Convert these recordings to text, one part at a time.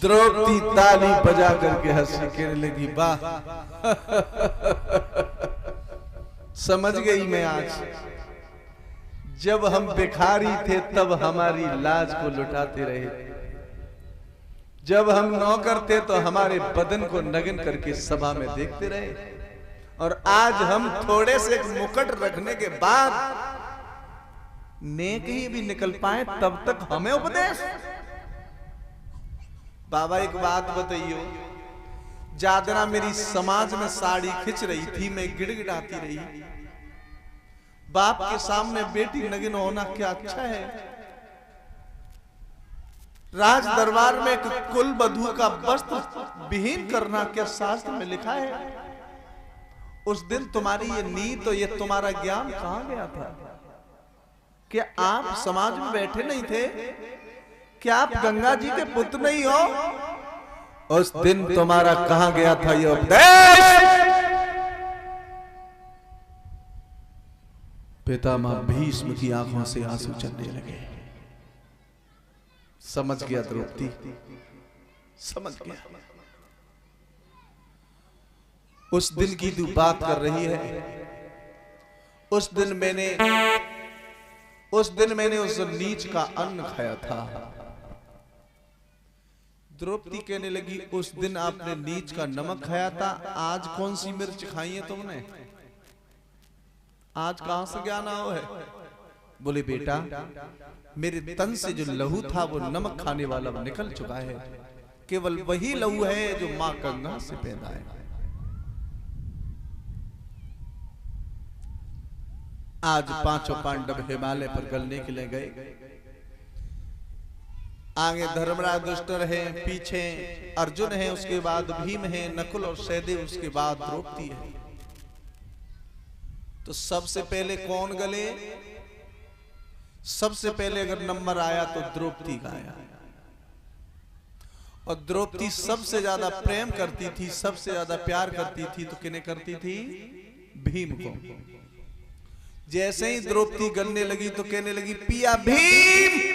द्रौपदी ताली बजा करके हंसी कहने लगी, वाह समझ गई मैं आज, जब हम भिखारी थे तब हमारी लाज को लुटाते रहे, जब हम नौकर थे तो हमारे बदन को नग्न करके सभा में देखते रहे, और आज हम थोड़े से मुकुट रखने के बाद नेक ही भी निकल पाए तब तक हमें उपदेश। बाबा एक बात बताइयो, जादरा मेरी समाज में साड़ी खिंच रही थी, मैं गिड़गिड़ाती रही, बाप के सामने बेटी नग्न होना क्या अच्छा है? राज दरबार में एक कुल वधू का वस्त्र विहीन करना क्या शास्त्र में लिखा है? उस दिन तुम्हारी ये नीत, ये तुम्हारा ज्ञान कहां गया था? क्या आप समाज में बैठे नहीं थे? क्या आप गंगा जी के पुत्र नहीं हो? उस दिन तुम्हारा कहां गया था ये उपदेश? पितामह भीष्म की आंखों से आंसू चलने लगे। समझ गया द्रौपदी, समझ गया। उस दिन की तू बात कर रही है, उस दिन मैंने उस नीच का अन्न खाया था। द्रौपदी कहने लगी, उस दिन आपने नीच का नमक खाया था, आज कौन सी मिर्च खाई है तुमने? आज कहां से ज्ञान आओ है? बोले बेटा, मेरे तन से जो लहू था वो नमक खाने वाला निकल चुका है, केवल वही लहू है जो मां गंगा से पैदा है। आज पांचों पांडव हिमालय पर गलने के लिए गए। आगे धर्मराज दुष्टर है, पीछे अर्जुन है, उसके बाद भीम है, नकुल और सहदेव, उसके बाद द्रौपदी है। तो सबसे पहले कौन गले? सबसे पहले अगर नंबर आया तो द्रौपदी का आया। और द्रौपदी सबसे ज्यादा प्रेम करती थी, सबसे ज्यादा प्यार करती थी, तो किन्हें करती थी? भीम को। जैसे ही द्रौपदी गलने लगी तो कहने लगी, पिया भीम।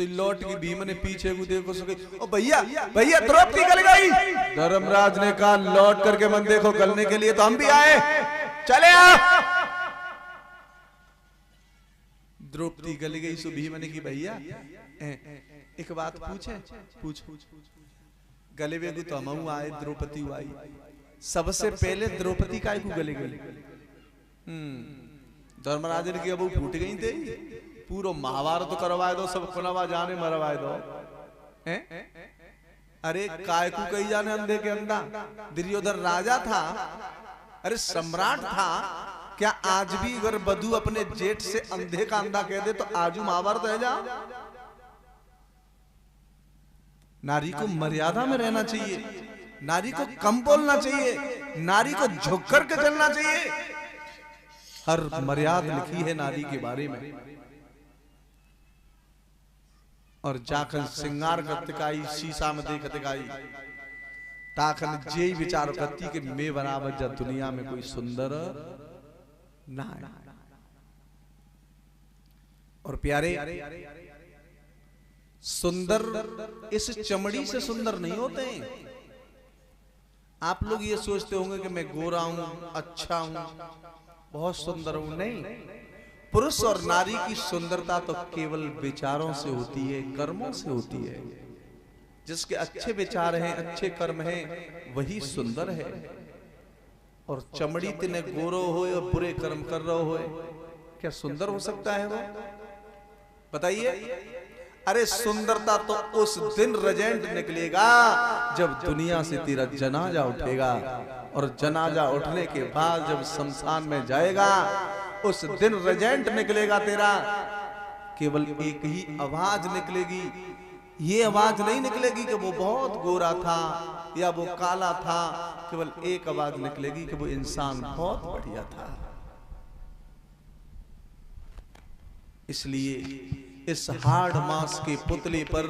लौट की भीम ने पीछे को देखो, ओ भैया भैया द्रौपदी गल गई। धर्मराज ने कहा, लौट करके मन देखो, गलने के लिए तो हम भी आए, चले आओ। द्रौपदी गल गई। सो भीम ने की, भैया एक बात पूछे? पूछ। गले वेगु तो हम आए, द्रौपदी आई। सबसे पहले द्रौपदी काय को गले गई? धर्मराज ने की, अब वो फूट गई थे, पूरा महाभारत तो करवाए दो, सब खुनवा जाने मरवाए दो। अरे काय को कही जाने अंधे के अंधा? दुर्योधन राजा था, अरे सम्राट था। क्या आज भी अगर बधू अपने जेठ से अंधे का अंधा कह दे तो आजू महाभारत रह जा? नारी को मर्यादा में रहना चाहिए, नारी को कम बोलना चाहिए, नारी को झुक करके चलना चाहिए। हर मर्यादा लिखी है नारी के बारे में। और जाकर श्रृंगार करतिकाई, शीशा में देखतिकाई, ताकन जे विचार करती कि मैं बराबर जा दुनिया में कोई सुंदर ना है। और प्यारे, सुंदर इस चमड़ी से सुंदर नहीं होते हैं। आप लोग ये सोचते होंगे कि मैं गोरा हूं, अच्छा हूं, बहुत सुंदर हूं। नहीं, पुरुष और नारी की सुंदरता तो केवल विचारों से होती है, कर्मों से होती है। जिसके अच्छे विचार हैं, अच्छे कर्म हैं, वही सुंदर है। और चमड़ी तिने गोरो हो और बुरे कर्म कर रहे हो, क्या सुंदर हो सकता है वो? बताइए। अरे सुंदरता तो उस दिन रिजल्ट निकलेगा जब दुनिया से तेरा जनाजा उठेगा, और जनाजा उठने के बाद जब शमशान में जाएगा, उस दिन रिजल्ट निकलेगा तेरा। केवल एक ही आवाज निकलेगी। ये आवाज नहीं निकलेगी कि वो बहुत गोरा था या वो काला था, केवल एक आवाज निकलेगी कि वो इंसान बहुत बढ़िया था। इसलिए इस हार्ड मास के पुतले पर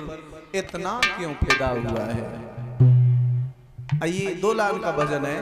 इतना क्यों फिदा हुआ है? आइए, 2 लाइन का भजन है।